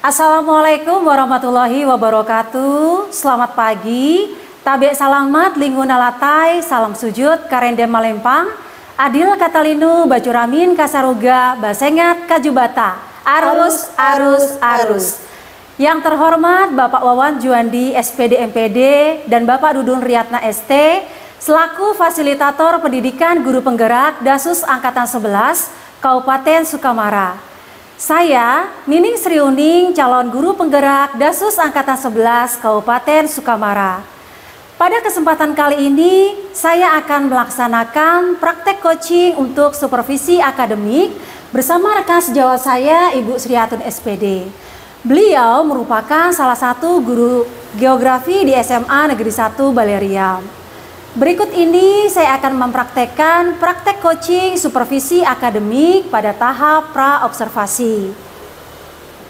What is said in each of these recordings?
Assalamualaikum warahmatullahi wabarakatuh. Selamat pagi. Tabe salamat lingguna latai, salam sujud karendem malempang. Adil katalinu bacuramin kasaruga basengat kajubata. Arus arus arus. Yang terhormat Bapak Wawan Juandi SPD MPD dan Bapak Dudun Riyatna ST selaku fasilitator pendidikan guru penggerak Dasus Angkatan 11 Kabupaten Sukamara. Saya, Nining Sri Uning, calon guru penggerak Dasus Angkatan 11 Kabupaten Sukamara. Pada kesempatan kali ini, saya akan melaksanakan praktek coaching untuk supervisi akademik bersama rekan sejawat saya, Ibu Sriatun SPD. Beliau merupakan salah satu guru geografi di SMA Negeri 1 Baleriam. Berikut ini saya akan mempraktekkan praktek coaching supervisi akademik pada tahap pra-observasi.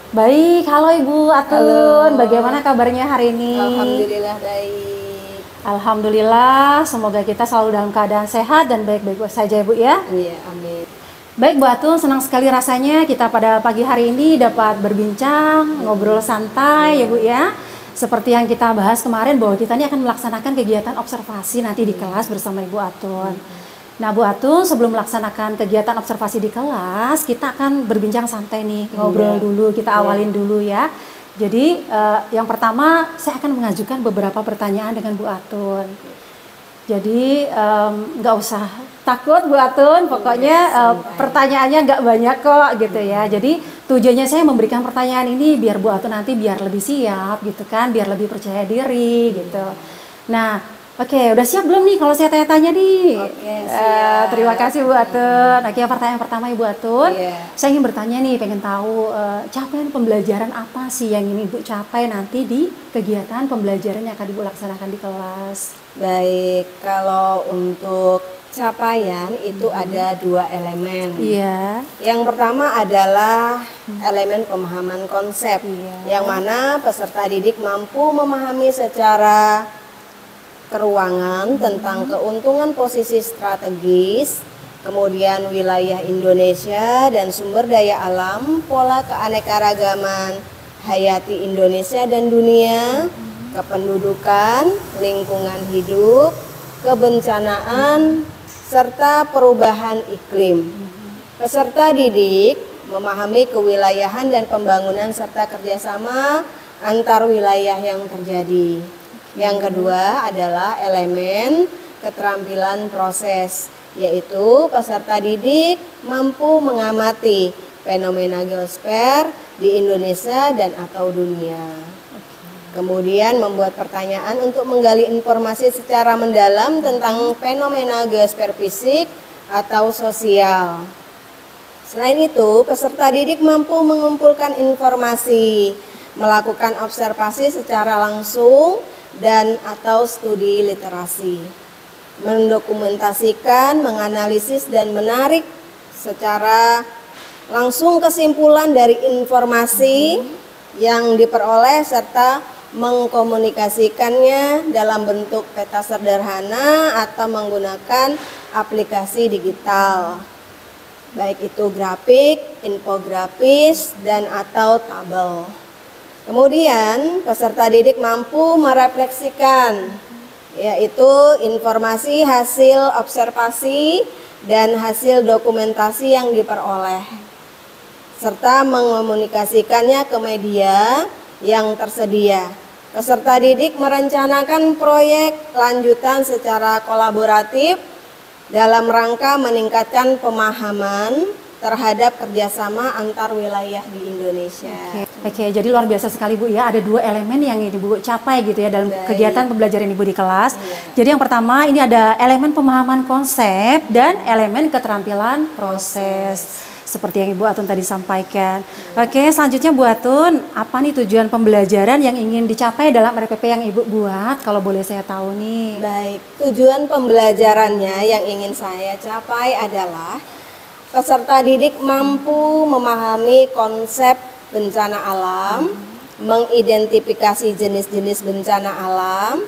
Baik, halo Ibu Atun, bagaimana kabarnya hari ini? Alhamdulillah baik. Alhamdulillah, semoga kita selalu dalam keadaan sehat dan baik-baik saja Ibu ya. Iya, amin. Baik Bu Atun, senang sekali rasanya kita pada pagi hari ini dapat berbincang, ngobrol santai ya Bu ya. Seperti yang kita bahas kemarin bahwa kita ini akan melaksanakan kegiatan observasi nanti di kelas bersama Ibu Atun. Nah Bu Atun, sebelum melaksanakan kegiatan observasi di kelas, kita akan berbincang santai nih, ngobrol dulu, kita awalin dulu ya. Jadi yang pertama saya akan mengajukan beberapa pertanyaan dengan Bu Atun. Jadi nggak usah takut Bu Atun, pokoknya pertanyaannya nggak banyak kok gitu ya. Jadi tujuannya saya memberikan pertanyaan ini biar Bu Atun nanti biar lebih siap gitu kan, biar lebih percaya diri gitu. Nah, oke, udah siap belum nih kalau saya tanya-tanya nih? Oke, siap. Terima kasih Bu Atun. Oke, pertanyaan pertama Ibu Atun. Saya ingin bertanya nih, pengen tahu capaian pembelajaran apa sih yang ingin Ibu capai nanti di kegiatan pembelajaran yang akan Ibu laksanakan di kelas? Baik, kalau untuk capaian itu ada dua elemen. Iya. Yang pertama adalah elemen pemahaman konsep, yang mana peserta didik mampu memahami secara keruangan tentang keuntungan posisi strategis, kemudian wilayah Indonesia dan sumber daya alam, pola keanekaragaman hayati Indonesia dan dunia, kependudukan, lingkungan hidup, kebencanaan, serta perubahan iklim. Peserta didik memahami kewilayahan dan pembangunan serta kerjasama antar wilayah yang terjadi. Yang kedua adalah elemen keterampilan proses, yaitu peserta didik mampu mengamati fenomena geosfer di Indonesia dan atau dunia. Kemudian membuat pertanyaan untuk menggali informasi secara mendalam tentang fenomena geosfer fisik atau sosial. Selain itu, peserta didik mampu mengumpulkan informasi, melakukan observasi secara langsung dan atau studi literasi, mendokumentasikan, menganalisis dan menarik secara langsung kesimpulan dari informasi yang diperoleh serta mengkomunikasikannya dalam bentuk peta sederhana atau menggunakan aplikasi digital, baik itu grafik, infografis, dan atau tabel. Kemudian peserta didik mampu merefleksikan, yaitu informasi hasil observasi dan hasil dokumentasi yang diperoleh, serta mengomunikasikannya ke media yang tersedia. Peserta didik merencanakan proyek lanjutan secara kolaboratif dalam rangka meningkatkan pemahaman terhadap kerjasama antar wilayah di Indonesia. Oke, jadi luar biasa sekali Bu ya, ada dua elemen yang Ibu capai gitu ya dalam kegiatan pembelajaran Ibu di kelas. Jadi yang pertama ini ada elemen pemahaman konsep dan elemen keterampilan proses. Seperti yang Ibu Atun tadi sampaikan. Oke, selanjutnya Bu Atun, apa nih tujuan pembelajaran yang ingin dicapai dalam RPP yang Ibu buat? Kalau boleh saya tahu nih. Baik, tujuan pembelajarannya yang ingin saya capai adalah peserta didik mampu memahami konsep bencana alam, mengidentifikasi jenis-jenis bencana alam,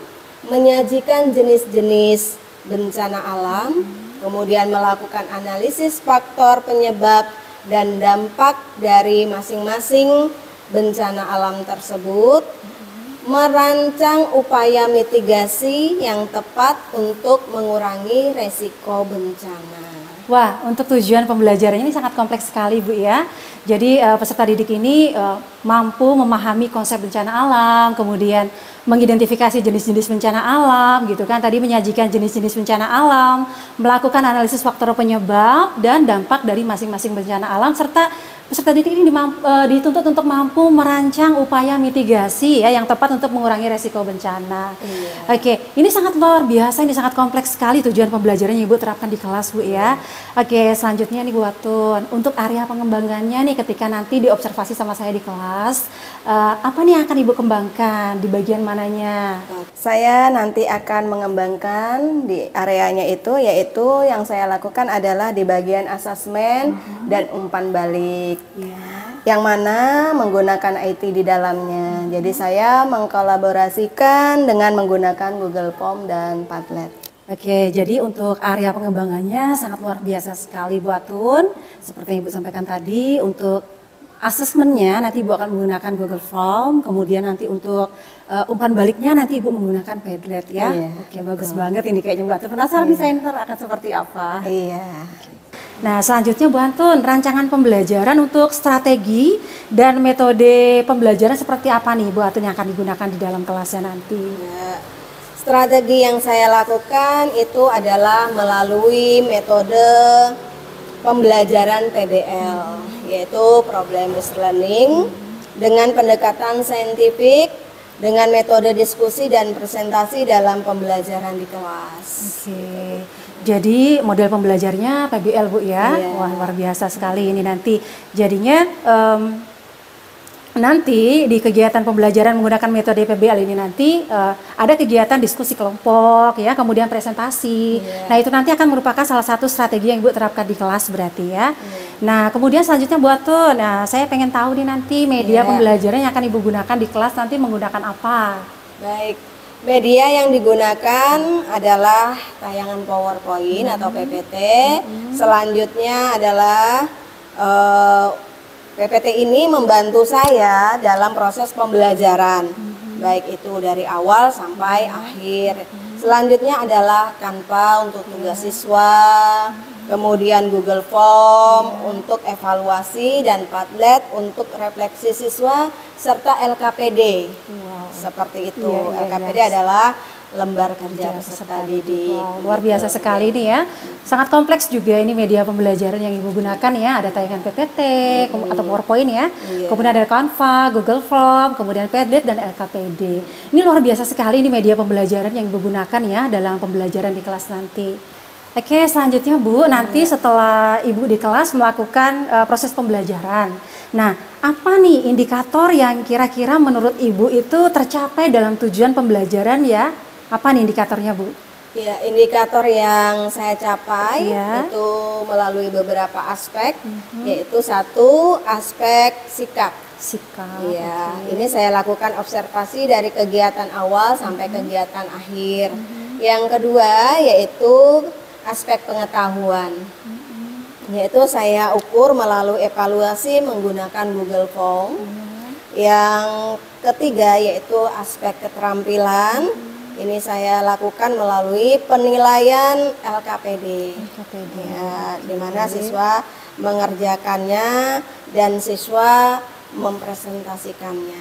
menyajikan jenis-jenis bencana alam, kemudian melakukan analisis faktor penyebab dan dampak dari masing-masing bencana alam tersebut, merancang upaya mitigasi yang tepat untuk mengurangi resiko bencana. Wah, untuk tujuan pembelajarannya ini sangat kompleks sekali Bu ya. Jadi peserta didik ini mampu memahami konsep bencana alam, kemudian mengidentifikasi jenis-jenis bencana alam gitu kan. Tadi menyajikan jenis-jenis bencana alam, melakukan analisis faktor penyebab dan dampak dari masing-masing bencana alam, serta peserta didik ini dituntut untuk mampu merancang upaya mitigasi ya yang tepat untuk mengurangi resiko bencana. Iya. Oke, ini sangat luar biasa, ini sangat kompleks sekali tujuan pembelajaran yang Ibu terapkan di kelas Bu ya. Oke, selanjutnya nih Bu Atun, untuk area pengembangannya nih ketika nanti diobservasi sama saya di kelas, apa nih yang akan Ibu kembangkan di bagian mananya? Saya nanti akan mengembangkan di areanya itu, yaitu yang saya lakukan adalah di bagian asesmen dan umpan balik. Yang mana menggunakan IT di dalamnya. Jadi saya mengkolaborasikan dengan menggunakan Google Form dan Padlet. Oke, jadi untuk area pengembangannya sangat luar biasa sekali Bu Atun. Seperti yang Ibu sampaikan tadi, untuk asesmennya nanti Ibu akan menggunakan Google Form, kemudian nanti untuk umpan baliknya nanti Ibu menggunakan Padlet ya. Iya. Oke, bagus banget ini kayaknya Bu Atun. Penasaran desainer akan seperti apa? Iya. Nah, selanjutnya Bu Atun, rancangan pembelajaran untuk strategi dan metode pembelajaran seperti apa nih Bu Atun yang akan digunakan di dalam kelasnya nanti? Ya, strategi yang saya lakukan itu adalah melalui metode pembelajaran PBL, yaitu Problem Based Learning, dengan pendekatan saintifik, dengan metode diskusi dan presentasi dalam pembelajaran di kelas. Oke, jadi model pembelajarnya PBL Bu ya. Iya. Wah, luar biasa sekali ini nanti. Jadinya nanti di kegiatan pembelajaran menggunakan metode PBL ini nanti ada kegiatan diskusi kelompok ya, kemudian presentasi. Iya. Nah, itu nanti akan merupakan salah satu strategi yang Ibu terapkan di kelas berarti ya. Nah, kemudian selanjutnya Bu Atun, nah saya pengen tahu nih nanti media Iya. pembelajaran yang akan Ibu gunakan di kelas nanti menggunakan apa? Baik, media yang digunakan adalah tayangan PowerPoint atau PPT. Selanjutnya adalah PPT ini membantu saya dalam proses pembelajaran, baik itu dari awal sampai akhir. Selanjutnya adalah Canva untuk tugas siswa, kemudian Google Form untuk evaluasi, dan Padlet untuk refleksi siswa, serta LKPD. Wow. Seperti itu. Iya, LKPD iya. adalah lembar kerja peserta didik. Wow, luar biasa sekali ini ya. Sangat kompleks juga ini media pembelajaran yang Ibu gunakan ya. Ada tayangan PPT atau PowerPoint ya. Iya. Kemudian ada Canva, Google Form, kemudian Padlet dan LKPD. Ini luar biasa sekali ini media pembelajaran yang Ibu gunakan ya dalam pembelajaran di kelas nanti. Oke, selanjutnya Bu, nanti setelah Ibu di kelas melakukan proses pembelajaran. Nah, apa nih indikator yang kira-kira menurut Ibu itu tercapai dalam tujuan pembelajaran ya? Apa nih indikatornya Bu? Ya, indikator yang saya capai Iya. itu melalui beberapa aspek, yaitu satu aspek sikap. Sikap. Iya, oke. ini saya lakukan observasi dari kegiatan awal sampai kegiatan akhir. Yang kedua yaitu aspek pengetahuan, yaitu saya ukur melalui evaluasi menggunakan Google Form. Yang ketiga yaitu aspek keterampilan. Ini saya lakukan melalui penilaian LKPD. LKPD. Ya, di mana siswa mengerjakannya dan siswa mempresentasikannya.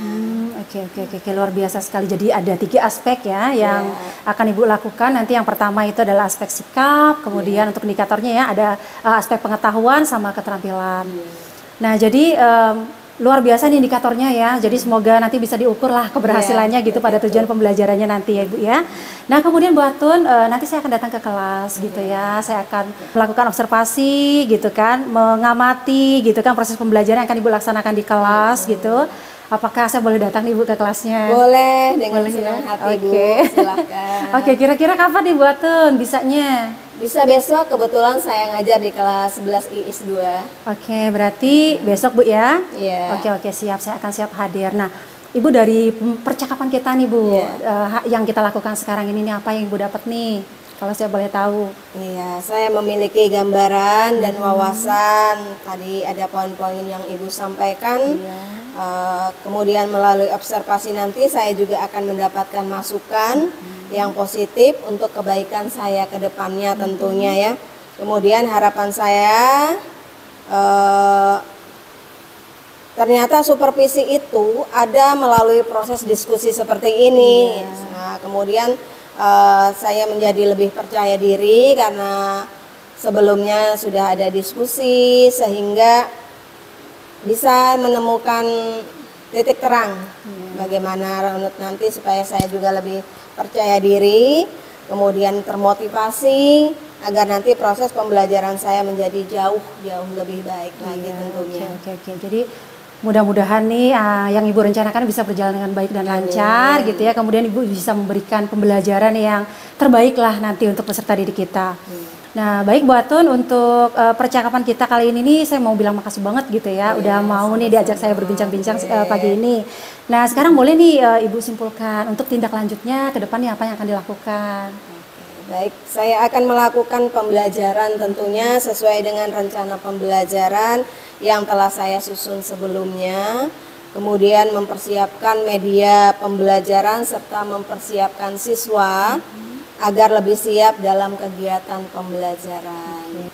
Oke, luar biasa sekali. Jadi ada 3 aspek ya yang akan Ibu lakukan. Nanti yang pertama itu adalah aspek sikap, kemudian untuk indikatornya ya ada aspek pengetahuan sama keterampilan. Nah, jadi luar biasa nih indikatornya ya. Jadi semoga nanti bisa diukur lah keberhasilannya gitu pada tujuan pembelajarannya nanti ya Ibu ya. Nah, kemudian Bu Atun nanti saya akan datang ke kelas gitu ya. Saya akan melakukan observasi gitu kan, mengamati gitu kan proses pembelajaran yang akan Ibu laksanakan di kelas gitu. Apakah saya boleh datang nih Bu ke kelasnya? Boleh, dengan Boleh ya? senang hati Bu, Oke. silakan. Oke, kira-kira kapan nih Bu Atun bisanya? Bisa besok, kebetulan saya ngajar di kelas 11 IIS 2. Oke, berarti besok Bu ya? Iya. Oke, siap. Saya akan siap hadir. Nah, Ibu dari percakapan kita nih Bu, Iya. yang kita lakukan sekarang ini nih apa yang Ibu dapat nih? kalau saya boleh tahu? Iya, saya memiliki gambaran dan wawasan. Tadi ada poin-poin yang Ibu sampaikan. Kemudian melalui observasi nanti saya juga akan mendapatkan masukan yang positif untuk kebaikan saya ke depannya tentunya ya. Kemudian harapan saya ternyata supervisi itu ada melalui proses diskusi seperti ini. Nah, kemudian saya menjadi lebih percaya diri karena sebelumnya sudah ada diskusi sehingga bisa menemukan titik terang bagaimana nanti supaya saya juga lebih percaya diri, kemudian termotivasi agar nanti proses pembelajaran saya menjadi jauh lebih baik lagi tentunya. Oke. Jadi mudah-mudahan nih yang Ibu rencanakan bisa berjalan dengan baik dan lancar gitu ya. Kemudian Ibu bisa memberikan pembelajaran yang terbaik lah nanti untuk peserta didik kita. Nah, baik Bu Atun, untuk percakapan kita kali ini nih saya mau bilang makasih banget gitu ya, udah mau nih diajak saya berbincang-bincang pagi ini. Nah, sekarang boleh nih Ibu simpulkan untuk tindak lanjutnya ke depannya apa yang akan dilakukan? Baik, saya akan melakukan pembelajaran tentunya sesuai dengan rencana pembelajaran yang telah saya susun sebelumnya. Kemudian mempersiapkan media pembelajaran serta mempersiapkan siswa agar lebih siap dalam kegiatan pembelajaran.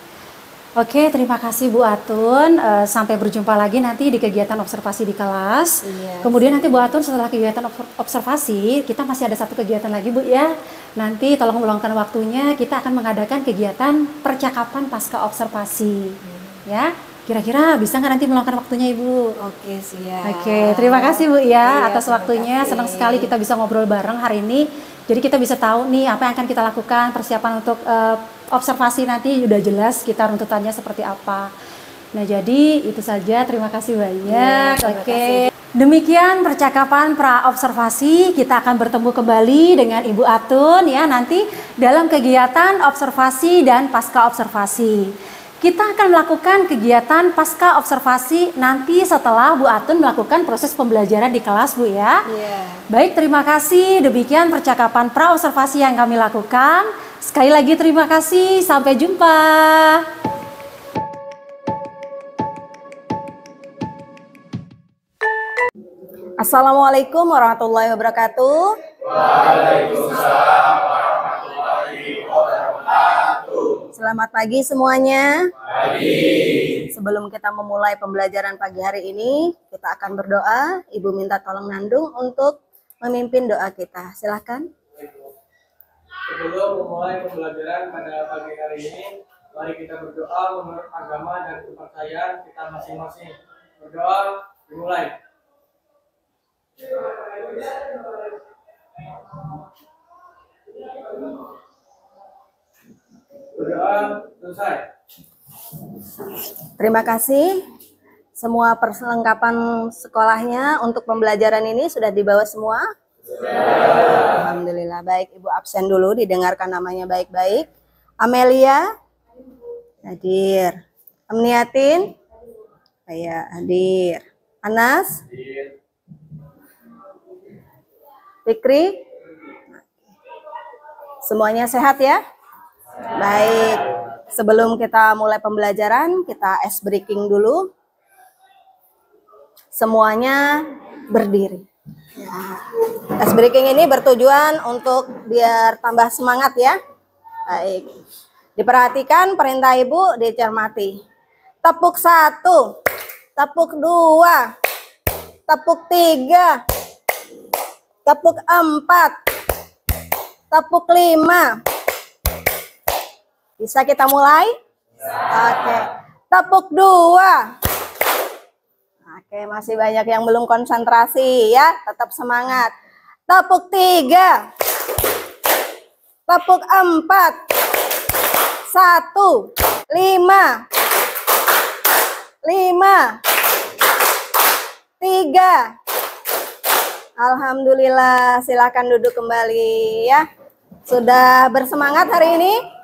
Oke, terima kasih Bu Atun. Sampai berjumpa lagi nanti di kegiatan observasi di kelas. Kemudian nanti Bu Atun setelah kegiatan observasi, kita masih ada satu kegiatan lagi Bu ya. Nanti tolong meluangkan waktunya, kita akan mengadakan kegiatan percakapan pasca observasi. Ya, kira-kira bisa nggak nanti meluangkan waktunya Ibu? Oke, siap. Oke, terima kasih Bu ya atas waktunya. Senang sekali kita bisa ngobrol bareng hari ini. Jadi kita bisa tahu nih apa yang akan kita lakukan, persiapan untuk observasi nanti udah jelas kita runtutannya seperti apa. Nah, jadi itu saja, terima kasih banyak. Oke. Demikian percakapan pra observasi, kita akan bertemu kembali dengan Ibu Atun ya nanti dalam kegiatan observasi dan pasca observasi. Kita akan melakukan kegiatan pasca observasi nanti setelah Bu Atun melakukan proses pembelajaran di kelas Bu ya. Baik, terima kasih. Demikian percakapan pra observasi yang kami lakukan. Sekali lagi terima kasih. Sampai jumpa. Assalamualaikum warahmatullahi wabarakatuh. Waalaikumsalam warahmatullahi wabarakatuh. Selamat pagi semuanya. Sebelum kita memulai pembelajaran pagi hari ini, kita akan berdoa. Ibu minta tolong Nandung untuk memimpin doa kita. Silakan. Sebelum memulai pembelajaran pada pagi hari ini, mari kita berdoa menurut agama dan kepercayaan kita masing-masing. Berdoa dimulai. Berdoa selesai. Terima kasih. Semua perlengkapan sekolahnya untuk pembelajaran ini sudah dibawa semua? Alhamdulillah. Baik, Ibu absen dulu, didengarkan namanya baik-baik. Amelia hadir. Amniatin hadir. Anas Fikri, semuanya sehat ya? Baik, sebelum kita mulai pembelajaran, kita ice breaking dulu. Semuanya berdiri. Ice breaking ini bertujuan untuk biar tambah semangat ya. Baik, diperhatikan perintah Ibu, dicermati. Tepuk 1, tepuk 2, tepuk 3, tepuk 4, tepuk 5. Bisa kita mulai? Oke. Tepuk 2. Oke, masih banyak yang belum konsentrasi ya. Tetap semangat. Tepuk 3. Tepuk 4. 1, 5. 5. 3. Alhamdulillah, silakan duduk kembali ya. Sudah bersemangat hari ini?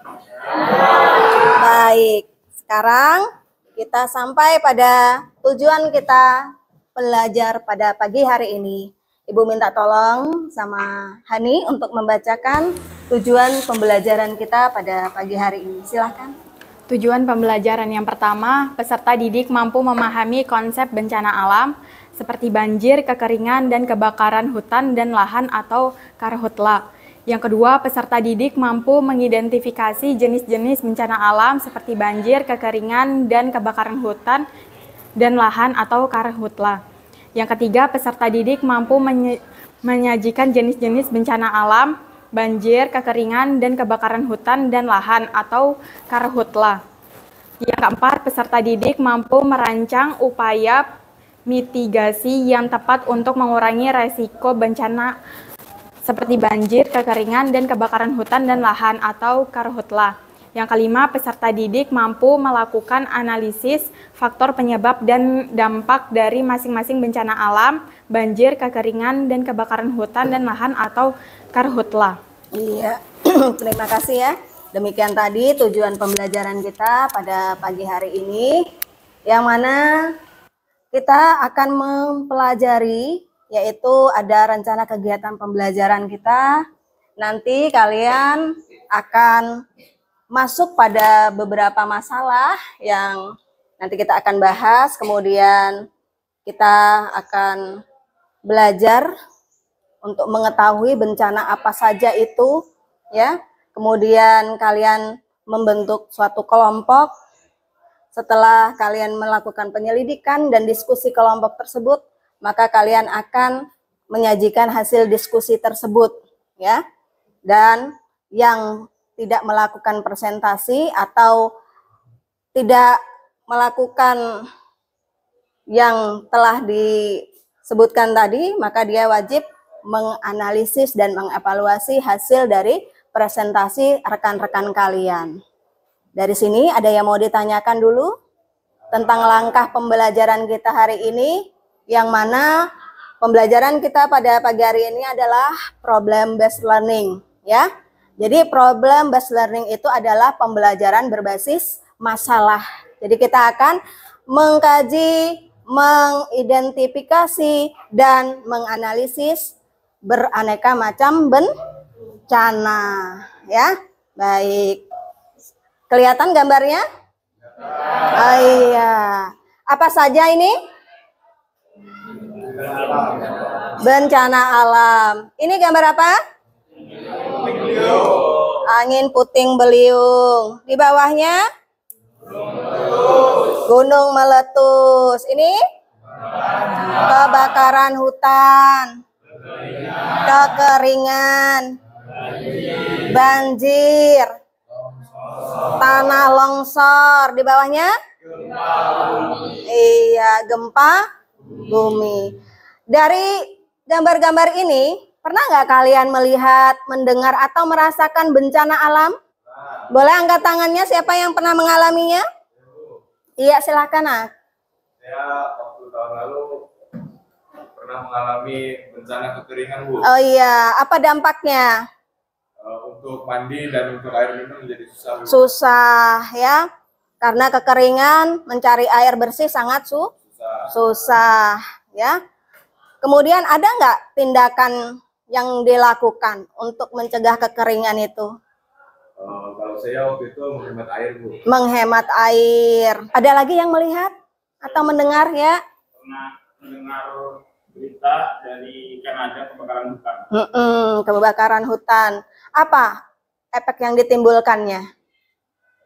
Baik, sekarang kita sampai pada tujuan kita belajar pada pagi hari ini, Ibu minta tolong sama Hani untuk membacakan tujuan pembelajaran kita pada pagi hari ini. Silahkan. Tujuan pembelajaran yang pertama, peserta didik mampu memahami konsep bencana alam seperti banjir, kekeringan, dan kebakaran hutan dan lahan atau karhutla. Yang kedua, peserta didik mampu mengidentifikasi jenis-jenis bencana alam seperti banjir, kekeringan, dan kebakaran hutan dan lahan atau karhutla. Yang ketiga, peserta didik mampu menyajikan jenis-jenis bencana alam, banjir, kekeringan, dan kebakaran hutan dan lahan atau karhutla. Yang keempat, peserta didik mampu merancang upaya mitigasi yang tepat untuk mengurangi resiko bencana seperti banjir, kekeringan, dan kebakaran hutan dan lahan atau karhutla. Yang kelima, peserta didik mampu melakukan analisis faktor penyebab dan dampak dari masing-masing bencana alam, banjir, kekeringan, dan kebakaran hutan dan lahan atau karhutla. Iya, terima kasih ya. Demikian tadi tujuan pembelajaran kita pada pagi hari ini, yang mana kita akan mempelajari, yaitu ada rencana kegiatan pembelajaran kita. Nanti kalian akan masuk pada beberapa masalah yang nanti kita akan bahas, kemudian kita akan belajar untuk mengetahui bencana apa saja itu, ya. Kemudian kalian membentuk suatu kelompok. Setelah kalian melakukan penyelidikan dan diskusi kelompok tersebut, maka kalian akan menyajikan hasil diskusi tersebut, ya. Dan yang tidak melakukan presentasi atau tidak melakukan yang telah disebutkan tadi, maka dia wajib menganalisis dan mengevaluasi hasil dari presentasi rekan-rekan kalian. Dari sini ada yang mau ditanyakan dulu tentang langkah pembelajaran kita hari ini, yang mana pembelajaran kita pada pagi hari ini adalah problem based learning, ya. Jadi problem based learning itu adalah pembelajaran berbasis masalah. Jadi kita akan mengkaji, mengidentifikasi, dan menganalisis beraneka macam bencana, ya. Baik. Kelihatan gambarnya? Oh iya. Apa saja ini? Bencana alam. Ini gambar apa? Angin puting beliung. Di bawahnya? Gunung meletus. Ini? Kebakaran hutan. Kekeringan. Banjir. Tanah longsor. Di bawahnya? Iya, gempa bumi. Dari gambar-gambar ini, pernah nggak kalian melihat, mendengar, atau merasakan bencana alam? Boleh angkat tangannya siapa yang pernah mengalaminya? Iya, silakan, Nak. Saya waktu tahun lalu pernah mengalami bencana kekeringan, Bu. Oh iya, apa dampaknya? Untuk mandi dan untuk air minum menjadi susah, Bu. Susah, ya. Karena kekeringan, mencari air bersih sangat susah, ya. Kemudian ada nggak tindakan yang dilakukan untuk mencegah kekeringan itu? Kalau saya waktu itu menghemat air, Bu. Menghemat air. Ada lagi yang melihat atau mendengar, ya? Pernah mendengar berita dari Kanada kebakaran hutan. Kebakaran hutan. Apa efek yang ditimbulkannya?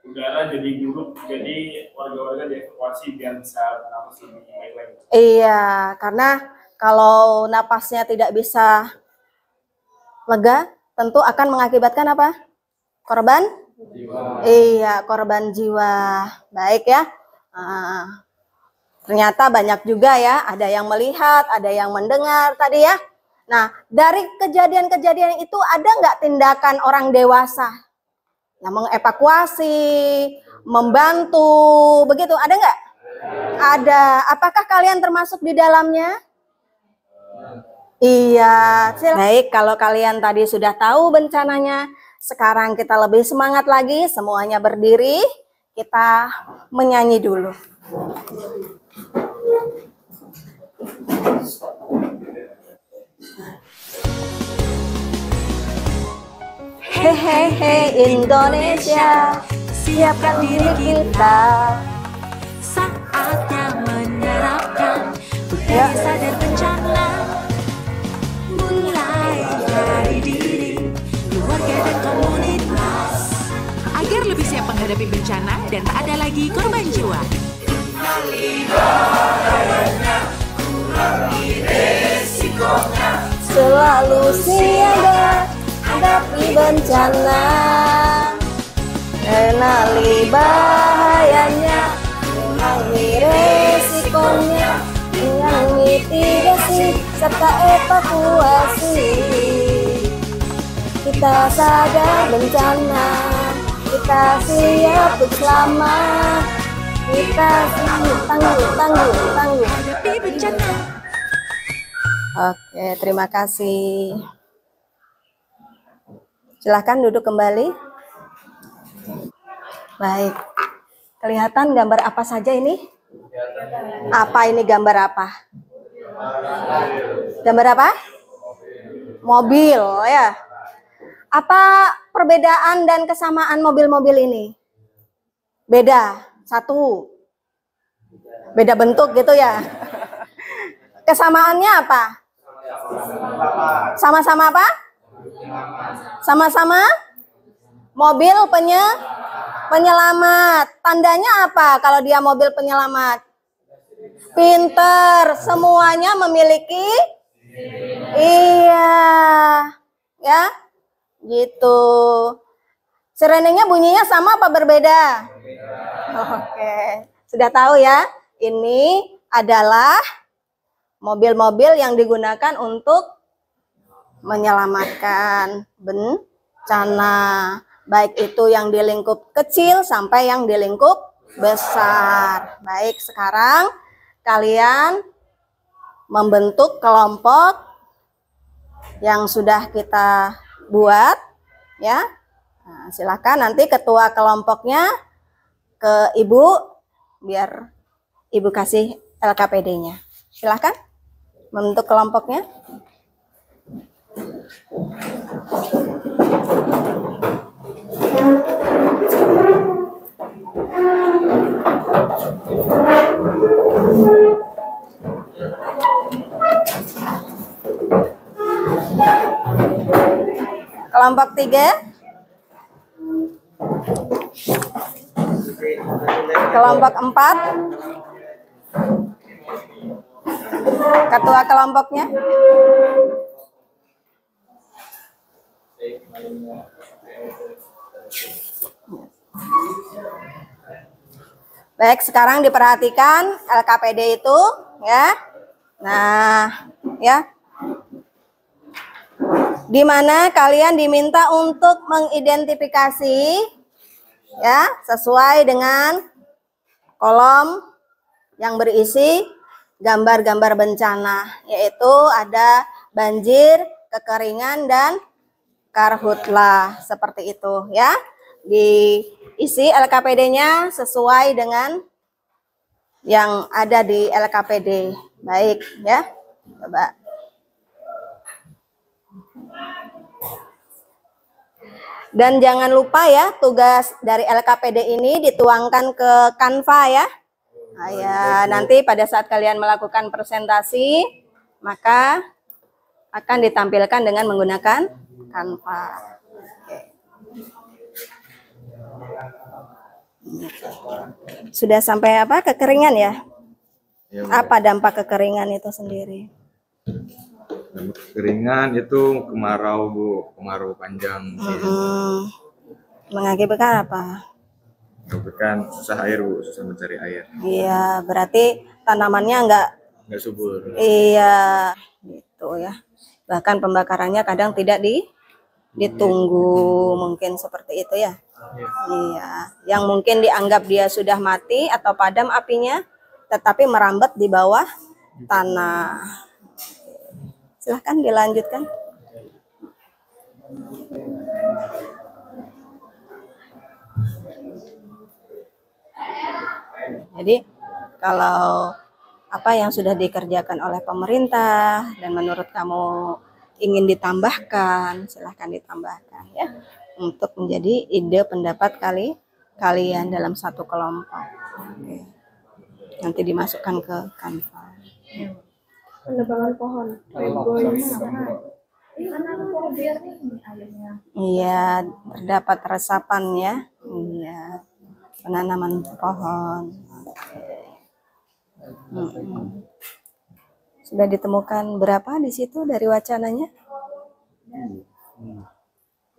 Udara jadi buruk, jadi warga-warga dievakuasi biar bisa bernafas lebih baik lagi. Iya, karena kalau napasnya tidak bisa lega, tentu akan mengakibatkan apa? Korban? Jiwa. Iya, korban jiwa. Baik ya. Ternyata banyak juga ya, ada yang melihat, ada yang mendengar tadi ya. Nah, dari kejadian-kejadian itu ada nggak tindakan orang dewasa yang mengevakuasi, membantu, begitu? Ada nggak? Ada. Apakah kalian termasuk di dalamnya? Iya. Baik, kalau kalian tadi sudah tahu bencananya, sekarang kita lebih semangat lagi, semuanya berdiri, kita menyanyi dulu. Hehehe Indonesia, siapkan diri kita. Saatnya menerapkan budaya sadar bencana. Mulai dari diri, keluarga dan komunitas, agar lebih siap menghadapi bencana dan tak ada lagi korban jiwa. Selalu siaga hadapi bencana, kenali bahayanya, mengenali resikonya, dengan mitigasi serta evakuasi. Kita sadar bencana, kita siap untuk selamat, kita tangguh. Hadapi bencana. Oke, terima kasih. Silahkan duduk kembali. Baik. Kelihatan gambar apa saja ini? Apa ini gambar apa? Gambar apa? Mobil, ya. Apa perbedaan dan kesamaan mobil-mobil ini? Beda. Satu. Beda bentuk gitu ya. Kesamaannya apa? Sama-sama apa? Sama-sama mobil penyelamat. Tandanya apa kalau dia mobil penyelamat? Pinter, semuanya memiliki. Iya. Ya. Gitu. Sirenenya bunyinya sama apa berbeda? Oke. Sudah tahu ya? Ini adalah mobil-mobil yang digunakan untuk menyelamatkan bencana, baik itu yang di lingkup kecil sampai yang di lingkup besar. Baik, sekarang kalian membentuk kelompok yang sudah kita buat, ya. Nah, silakan nanti ketua kelompoknya ke ibu, biar ibu kasih LKPD-nya. Silakan membentuk kelompoknya. Kelompok 3. Kelompok 4. Ketua kelompoknya. Baik, sekarang diperhatikan LKPD itu, ya. Nah, ya. Di mana kalian diminta untuk mengidentifikasi, ya, sesuai dengan kolom yang berisi gambar-gambar bencana, yaitu ada banjir, kekeringan, dan karhutlah, seperti itu, ya. Diisi LKPD-nya sesuai dengan yang ada di LKPD. Baik, ya. Coba. Dan jangan lupa ya, tugas dari LKPD ini dituangkan ke Canva ya. Nah, ya, nanti pada saat kalian melakukan presentasi, maka akan ditampilkan dengan menggunakan Canva. Oke. Sudah sampai apa? Kekeringan ya? Apa dampak kekeringan itu sendiri? Kekeringan itu kemarau, Bu, kemarau panjang. Mengakibatkan apa? Mengakibatkan susah air, Bu, susah mencari air. Iya, berarti tanamannya enggak subur. Iya, gitu ya. Bahkan pembakarannya kadang tidak ditunggu, mungkin seperti itu ya. Iya, yang mungkin dianggap dia sudah mati atau padam apinya, tetapi merambat di bawah tanah. Silahkan dilanjutkan. Jadi kalau apa yang sudah dikerjakan oleh pemerintah dan menurut kamu ingin ditambahkan, silahkan ditambahkan ya, untuk menjadi ide pendapat kalian dalam satu kelompok. Oke. Nanti dimasukkan ke Canva. Penebangan pohon. Iya, terdapat resapan ya. Iya, penanaman pohon. Sudah ditemukan berapa di situ dari wacananya?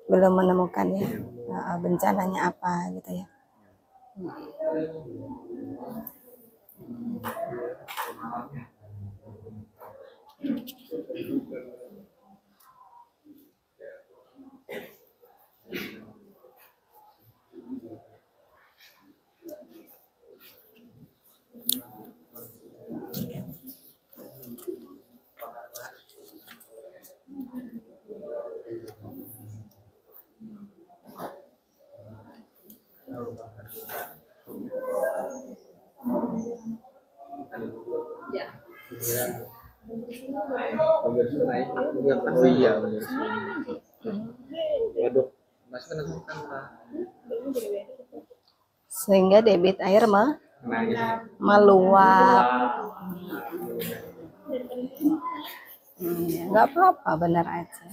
Belum menemukan ya. Nah, bencananya apa gitu ya. Sehingga debit air meluap. Nggak apa-apa, benar aja.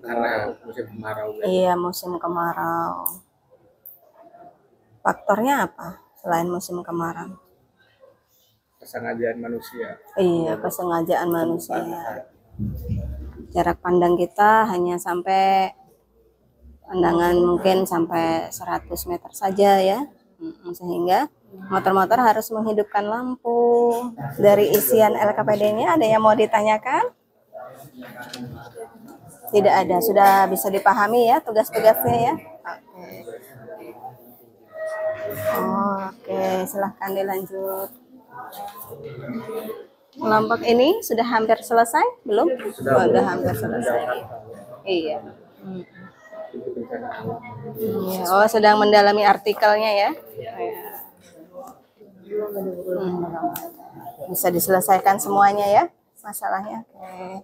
Karena musim kemarau. Iya, musim kemarau. Faktornya apa selain musim kemarau? Kesengajaan manusia. Iya, kesengajaan manusia. Jarak pandang kita hanya sampai pandangan mungkin sampai 100 meter saja ya. Sehingga motor-motor harus menghidupkan lampu. Dari isian LKPD-nya ada yang mau ditanyakan? Tidak ada, sudah bisa dipahami ya tugas-tugasnya ya. Oke, silahkan dilanjut. Kelompok ini sudah hampir selesai? Belum? Sudah hampir selesai. Iya. Iya. Oh, sedang mendalami artikelnya ya. Bisa diselesaikan semuanya ya masalahnya. Oke.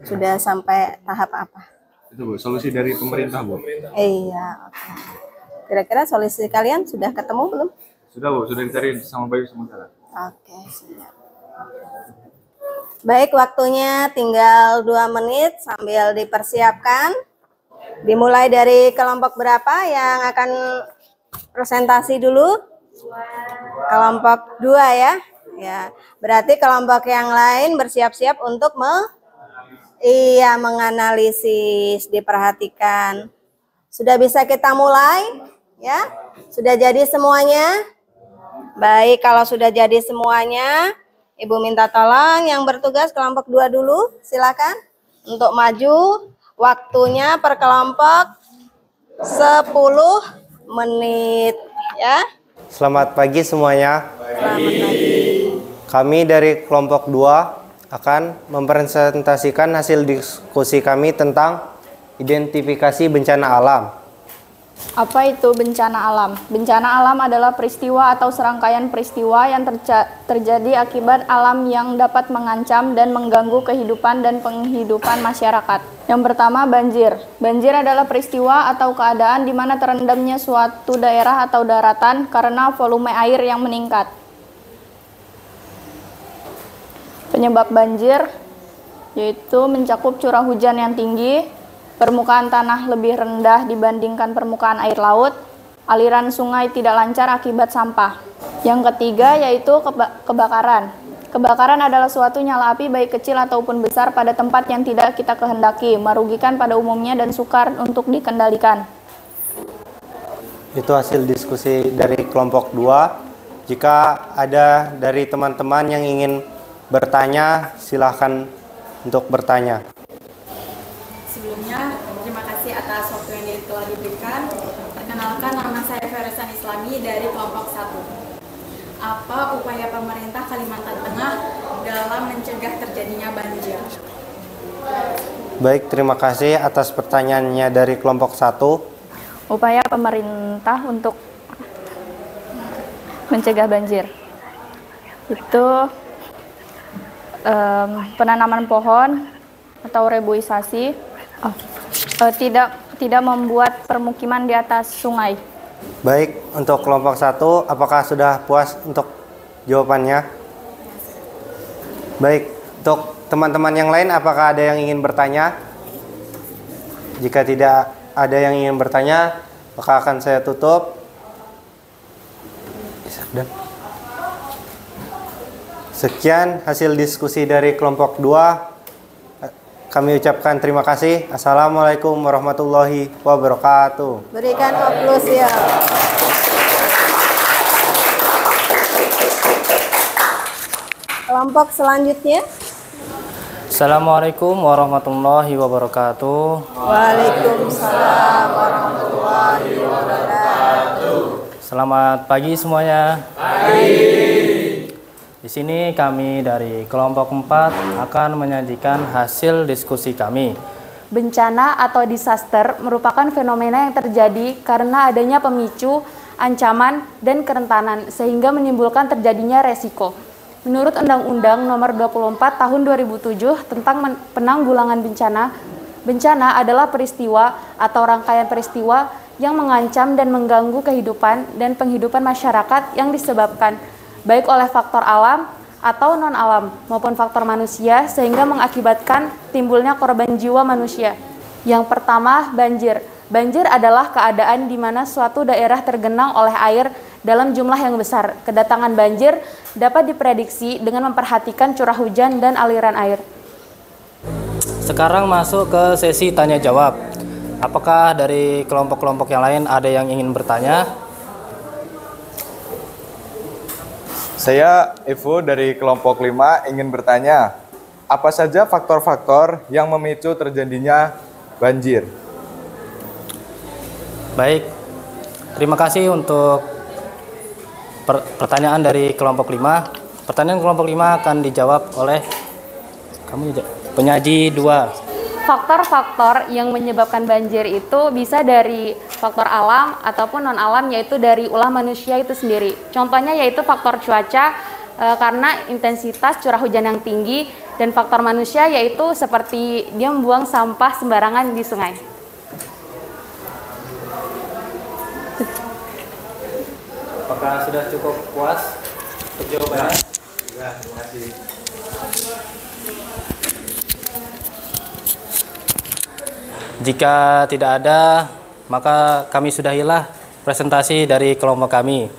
Sudah sampai tahap apa? Itu Bu, solusi dari pemerintah Bu. Iya, oke. Kira-kira solusi kalian sudah ketemu belum? Sudah Bu, sudah dicari sama Bayu sementara. Oke, siap. Baik, waktunya tinggal 2 menit sambil dipersiapkan. Dimulai dari kelompok berapa yang akan presentasi dulu? Kelompok 2 ya. Ya, berarti kelompok yang lain bersiap-siap untuk menganalisis, diperhatikan. Sudah bisa kita mulai? Ya, sudah jadi semuanya? Baik, kalau sudah jadi semuanya, Ibu minta tolong yang bertugas kelompok 2 dulu, silakan untuk maju. Waktunya per kelompok 10 menit ya. Selamat pagi semuanya. Selamat pagi. Kami dari kelompok 2 akan mempresentasikan hasil diskusi kami tentang identifikasi bencana alam. Apa itu bencana alam? Bencana alam adalah peristiwa atau serangkaian peristiwa yang terjadi akibat alam yang dapat mengancam dan mengganggu kehidupan dan penghidupan masyarakat. Yang pertama, banjir. Banjir adalah peristiwa atau keadaan di mana terendamnya suatu daerah atau daratan karena volume air yang meningkat. Penyebab banjir yaitu mencakup curah hujan yang tinggi, permukaan tanah lebih rendah dibandingkan permukaan air laut, aliran sungai tidak lancar akibat sampah. Yang ketiga yaitu kebakaran. Kebakaran adalah suatu nyala api baik kecil ataupun besar pada tempat yang tidak kita kehendaki, merugikan pada umumnya dan sukar untuk dikendalikan. Itu hasil diskusi dari kelompok 2. Jika ada dari teman-teman yang ingin bertanya, silahkan untuk bertanya. Sebelumnya, terima kasih atas waktu yang telah diberikan. Perkenalkan, nama saya Feresan Islami dari kelompok 1. Apa upaya pemerintah Kalimantan Tengah dalam mencegah terjadinya banjir? Baik, terima kasih atas pertanyaannya dari kelompok 1. upaya pemerintah untuk mencegah banjir. Itu penanaman pohon atau reboisasi, tidak membuat permukiman di atas sungai. Baik, untuk kelompok 1, apakah sudah puas untuk jawabannya? Baik, untuk teman-teman yang lain, apakah ada yang ingin bertanya? Jika tidak ada yang ingin bertanya, maka akan saya tutup. Sekian hasil diskusi dari kelompok 2. Kami ucapkan terima kasih. Assalamualaikum warahmatullahi wabarakatuh. Berikan aplaus ya. Kelompok selanjutnya. Assalamualaikum warahmatullahi wabarakatuh. Waalaikumsalam warahmatullahi wabarakatuh. Selamat pagi semuanya. Pagi. Di sini kami dari kelompok 4 akan menyajikan hasil diskusi kami. Bencana atau disaster merupakan fenomena yang terjadi karena adanya pemicu, ancaman, dan kerentanan sehingga menimbulkan terjadinya resiko. Menurut Undang-Undang Nomor 24 Tahun 2007 tentang Penanggulangan Bencana, bencana adalah peristiwa atau rangkaian peristiwa yang mengancam dan mengganggu kehidupan dan penghidupan masyarakat yang disebabkan baik oleh faktor alam atau non-alam maupun faktor manusia sehingga mengakibatkan timbulnya korban jiwa manusia. Yang pertama, banjir. Banjir adalah keadaan di mana suatu daerah tergenang oleh air dalam jumlah yang besar. Kedatangan banjir dapat diprediksi dengan memperhatikan curah hujan dan aliran air. Sekarang masuk ke sesi tanya jawab. Apakah dari kelompok-kelompok yang lain ada yang ingin bertanya? Saya Evo dari kelompok 5 ingin bertanya, apa saja faktor-faktor yang memicu terjadinya banjir? Baik, terima kasih untuk pertanyaan dari kelompok 5. Pertanyaan kelompok 5 akan dijawab oleh penyaji 2. Faktor-faktor yang menyebabkan banjir itu bisa dari faktor alam ataupun non-alam, yaitu dari ulah manusia itu sendiri. Contohnya yaitu faktor cuaca karena intensitas curah hujan yang tinggi, dan faktor manusia yaitu seperti dia membuang sampah sembarangan di sungai. Apakah sudah cukup puas untuk jawabannya? Ya, terima kasih. Jika tidak ada, maka kami sudahilah presentasi dari kelompok kami.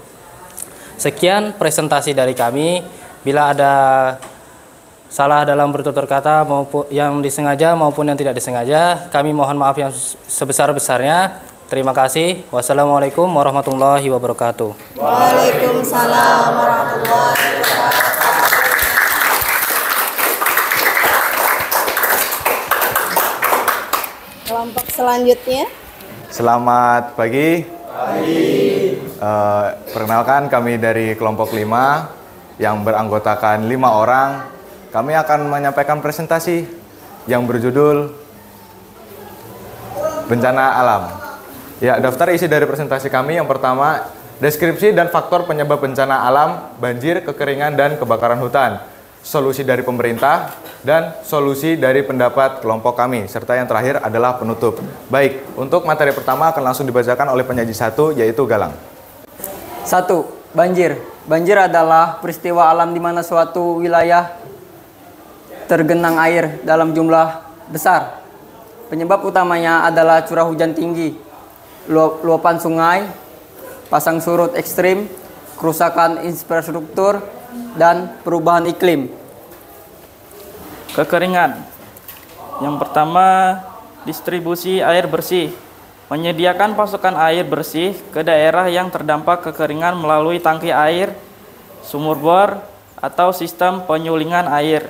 Sekian presentasi dari kami. Bila ada salah dalam bertutur kata maupun yang disengaja maupun yang tidak disengaja, kami mohon maaf yang sebesar-besarnya. Terima kasih. Wassalamualaikum warahmatullahi wabarakatuh. Waalaikumsalam warahmatullahi wabarakatuh. Kelompok selanjutnya. Selamat pagi. Perkenalkan, kami dari kelompok 5 yang beranggotakan 5 orang. Kami akan menyampaikan presentasi yang berjudul Bencana Alam. Ya, daftar isi dari presentasi kami yang pertama, deskripsi dan faktor penyebab bencana alam, banjir, kekeringan, dan kebakaran hutan. Solusi dari pemerintah, dan solusi dari pendapat kelompok kami, serta yang terakhir adalah penutup. Baik, untuk materi pertama akan langsung dibacakan oleh penyaji 1, yaitu Galang. 1. Banjir. Banjir adalah peristiwa alam di mana suatu wilayah tergenang air dalam jumlah besar. Penyebab utamanya adalah curah hujan tinggi, luapan sungai, pasang surut ekstrim, kerusakan infrastruktur, dan perubahan iklim. Kekeringan. Yang pertama, distribusi air bersih. Menyediakan pasokan air bersih ke daerah yang terdampak kekeringan melalui tangki air, sumur bor, atau sistem penyulingan air.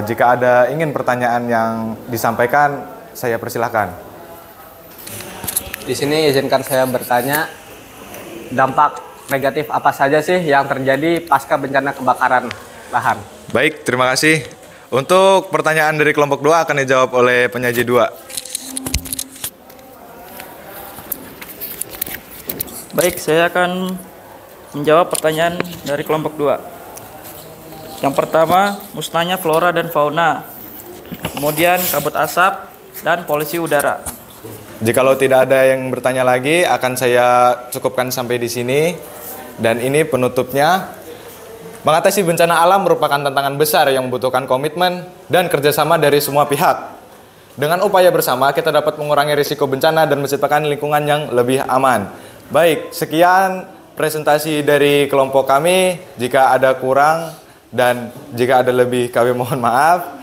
Jika ada ingin pertanyaan yang disampaikan, saya persilahkan. Di sini izinkan saya bertanya, dampak negatif apa saja sih yang terjadi pasca bencana kebakaran lahan? Baik, terima kasih. Untuk pertanyaan dari kelompok 2 akan dijawab oleh penyaji 2. Baik, saya akan menjawab pertanyaan dari kelompok 2. Yang pertama, musnahnya flora dan fauna. Kemudian kabut asap dan polusi udara. Jikalau tidak ada yang bertanya lagi, akan saya cukupkan sampai di sini. Dan ini penutupnya. Mengatasi bencana alam merupakan tantangan besar yang membutuhkan komitmen dan kerjasama dari semua pihak. Dengan upaya bersama, kita dapat mengurangi risiko bencana dan menciptakan lingkungan yang lebih aman. Baik, sekian presentasi dari kelompok kami. Jika ada kurang dan jika ada lebih, kami mohon maaf.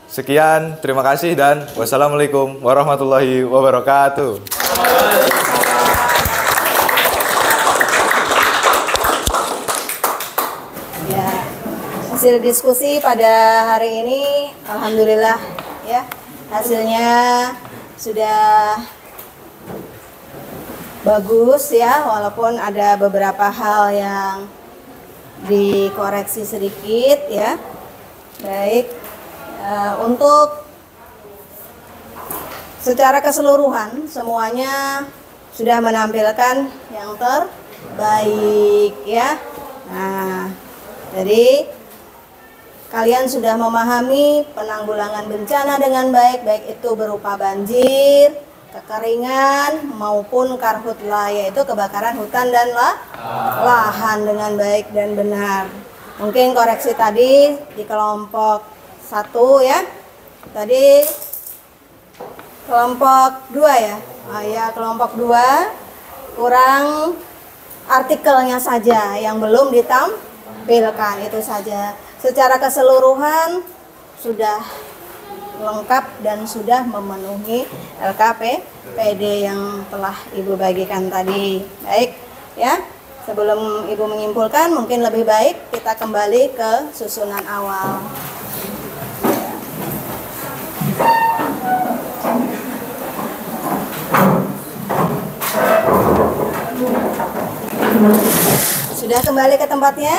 Sekian, terima kasih dan wassalamualaikum warahmatullahi wabarakatuh. Ya, hasil diskusi pada hari ini, alhamdulillah ya, hasilnya sudah bagus ya, walaupun ada beberapa hal yang dikoreksi sedikit ya. Baik. Untuk secara keseluruhan semuanya sudah menampilkan yang terbaik ya. Nah, jadi kalian sudah memahami penanggulangan bencana dengan baik, baik itu berupa banjir, kekeringan maupun karhutla, yaitu kebakaran hutan dan lahan dengan baik dan benar. Mungkin koreksi tadi di kelompok 1 ya, tadi kelompok 2 ya, ya kelompok 2 kurang artikelnya saja yang belum ditampilkan, itu saja. Secara keseluruhan sudah lengkap dan sudah memenuhi LKPD yang telah Ibu bagikan tadi. Baik ya, sebelum Ibu menyimpulkan, mungkin lebih baik kita kembali ke susunan awal. Sudah kembali ke tempatnya?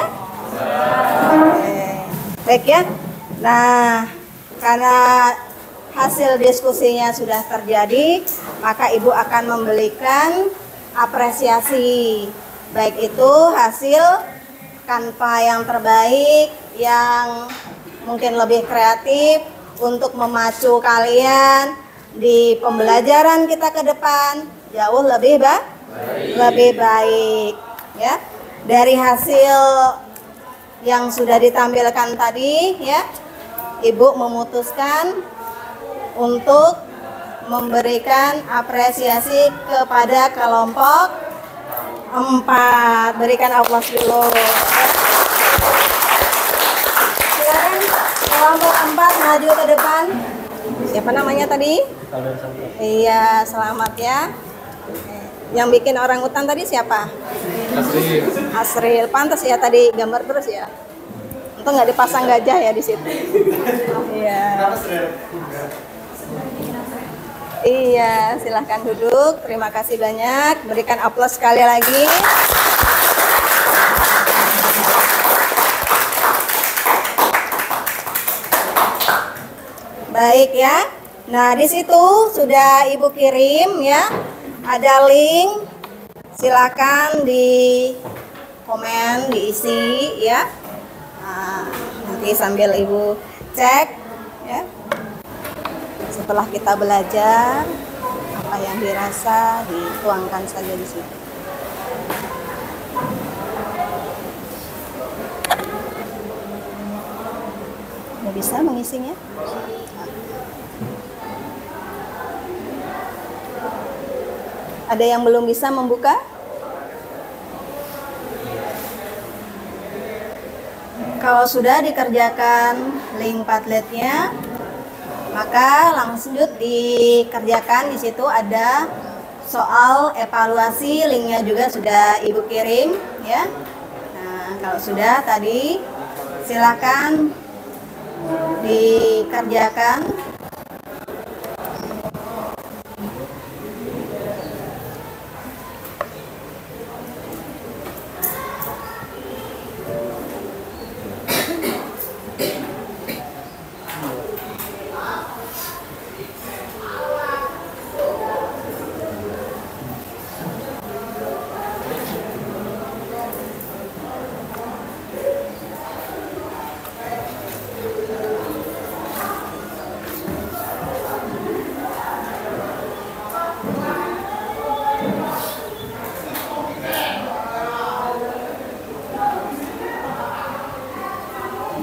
Oke. Baik ya. Nah, karena hasil diskusinya sudah terjadi, maka Ibu akan memberikan apresiasi, baik itu hasil kanva yang terbaik, yang mungkin lebih kreatif untuk memacu kalian di pembelajaran kita ke depan jauh lebih baik ya. Dari hasil yang sudah ditampilkan tadi ya, Ibu memutuskan untuk memberikan apresiasi kepada kelompok 4. Berikan aplaus dulu. Silakan kelompok 4 maju ke depan. Siapa namanya tadi? Iya, selamat ya. Yang bikin orang hutan tadi siapa? Asril. Pantas ya tadi gambar terus ya. Untung nggak dipasang gajah ya di situ. Iya. Iya, silahkan duduk. Terima kasih banyak. Berikan aplaus sekali lagi. Baik ya. Nah, di situ sudah Ibu kirim ya. Ada link, silakan di komen, diisi ya. Nah, nanti sambil Ibu cek ya. Setelah kita belajar, apa yang dirasa dituangkan saja di situ. Mau bisa mengisinya? Ada yang belum bisa membuka? Kalau sudah dikerjakan link Padletnya, maka langsung dikerjakan. Di situ ada soal evaluasi, linknya juga sudah Ibu kirim ya. Nah, kalau sudah tadi silakan dikerjakan.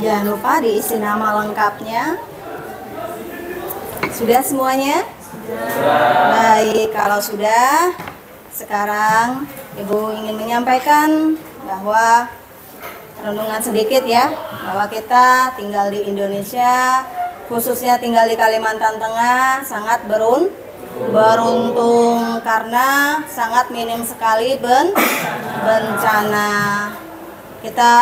Jangan lupa diisi nama lengkapnya. Sudah semuanya? Baik, kalau sudah, sekarang Ibu ingin menyampaikan bahwa renungan sedikit ya, bahwa kita tinggal di Indonesia, khususnya tinggal di Kalimantan Tengah, sangat beruntung karena sangat minim sekali bencana. Kita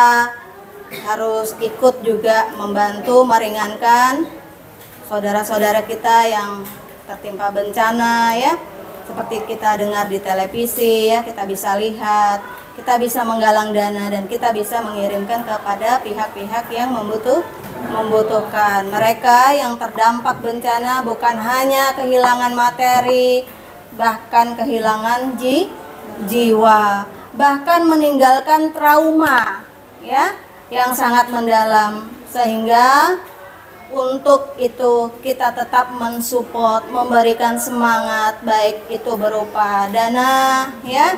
harus ikut juga membantu meringankan saudara-saudara kita yang tertimpa bencana ya. Seperti kita dengar di televisi ya, kita bisa lihat, kita bisa menggalang dana dan kita bisa mengirimkan kepada pihak-pihak yang membutuhkan. Mereka yang terdampak bencana bukan hanya kehilangan materi, bahkan kehilangan jiwa, bahkan meninggalkan trauma ya yang sangat mendalam, sehingga untuk itu kita tetap mensupport, memberikan semangat, baik itu berupa dana ya,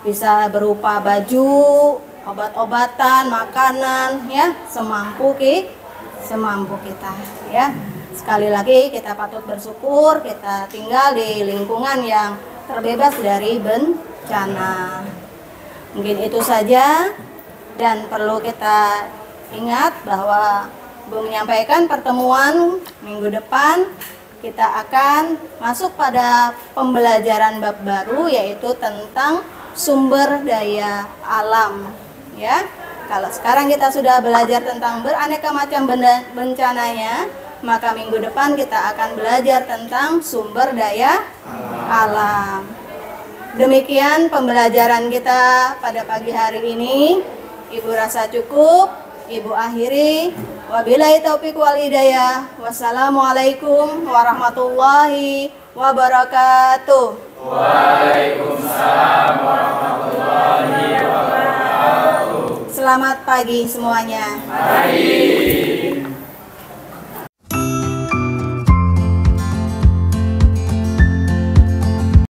bisa berupa baju, obat-obatan, makanan ya, semampu kita ya. Sekali lagi kita patut bersyukur kita tinggal di lingkungan yang terbebas dari bencana. Mungkin itu saja, dan perlu kita ingat bahwa Ibu menyampaikan pertemuan minggu depan kita akan masuk pada pembelajaran bab baru, yaitu tentang sumber daya alam ya. Kalau sekarang kita sudah belajar tentang beraneka macam bencananya, maka minggu depan kita akan belajar tentang sumber daya alam. Demikian pembelajaran kita pada pagi hari ini. Ibu rasa cukup, Ibu akhiri. Wabillahi taufiq wal hidayah. Wassalamualaikum warahmatullahi wabarakatuh. Waalaikumsalam warahmatullahi wabarakatuh. Selamat pagi semuanya. Pagi.